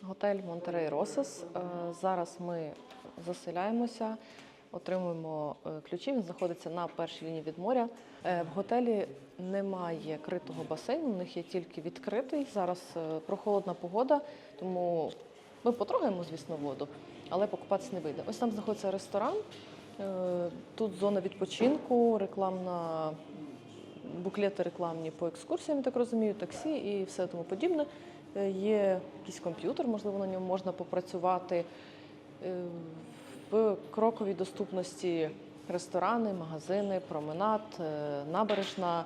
Готель Monterrey Roses. Зараз ми заселяємося, отримуємо ключі. Він знаходиться на першій лінії від моря. В готелі немає критого басейну, у них є тільки відкритий. Зараз прохолодна погода, тому ми потрогаємо, звісно, воду, але покупатися не вийде. Ось там знаходиться ресторан, тут зона відпочинку, рекламна, буклети рекламні по екскурсіям, так розумію, таксі і все тому подібне. Є якийсь комп'ютер, можливо, на ньому можна попрацювати. В кроковій доступності ресторани, магазини, променад, набережна.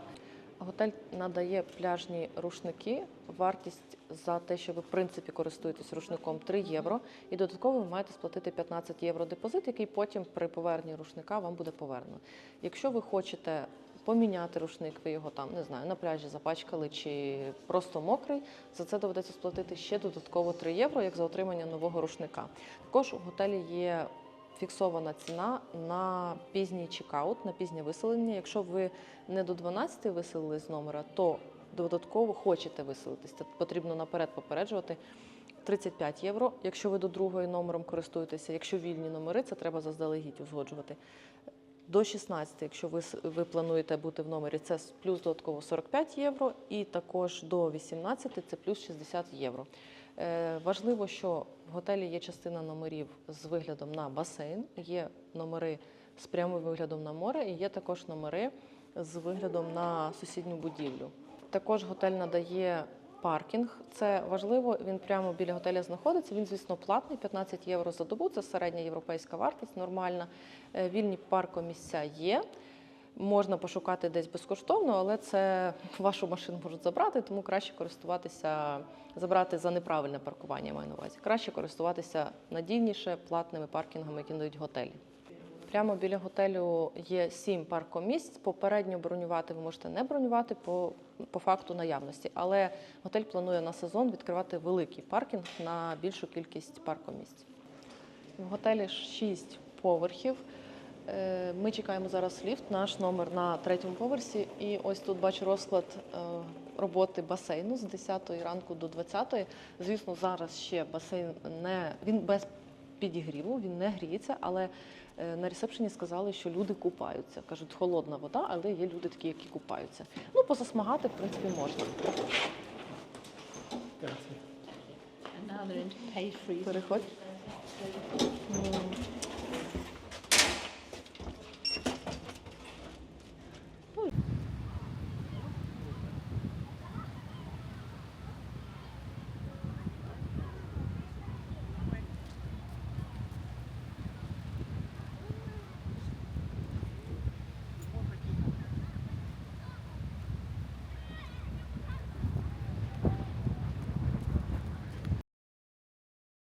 Готель надає пляжні рушники. Вартість за те, що ви, в принципі, користуєтесь рушником, 3 євро. І додатково ви маєте сплатити 15 євро депозит, який потім при поверненні рушника вам буде повернено. Якщо ви хочете поміняти рушник, ви його там, не знаю, на пляжі запачкали чи просто мокрий, за це доведеться сплатити ще додатково 3 євро, як за отримання нового рушника. Також у готелі є фіксована ціна на пізній чекаут, на пізнє виселення. Якщо ви не до 12 виселились з номера, то додатково хочете виселитись. Це потрібно наперед попереджувати. 35 євро. Якщо ви до другої номером користуєтеся, якщо вільні номери, це треба заздалегідь узгоджувати. До 16, якщо ви плануєте бути в номері, це плюс додатково 45 євро. І також до 18 це плюс 60 євро. Важливо, що в готелі є частина номерів з виглядом на басейн, є номери з прямим виглядом на море і є також номери з виглядом на сусідню будівлю. Також готель надає паркінг. Це важливо, він прямо біля готеля знаходиться. Він, звісно, платний, 15 євро за добу, це середня європейська вартість, нормальна. Вільні паркомісця є. Можна пошукати десь безкоштовно, але це вашу машину можуть забрати, тому краще користуватися, забрати за неправильне паркування, я маю на увазі. Краще користуватися надійніше платними паркінгами, які надають готелі. Прямо біля готелю є 7 паркомісць. Попередньо бронювати ви можете не бронювати по факту наявності. Але готель планує на сезон відкривати великий паркінг на більшу кількість паркомісць. В готелі 6 поверхів. Ми чекаємо зараз ліфт, наш номер на 3-му поверсі. І ось тут бачу розклад роботи басейну з 10 ранку до 20. Звісно, зараз ще басейн він без підігріву, він не гріється, але на ресепшені сказали, що люди купаються. Кажуть, холодна вода, але є люди такі, які купаються. Ну, позасмагати, в принципі, можна. Переходь.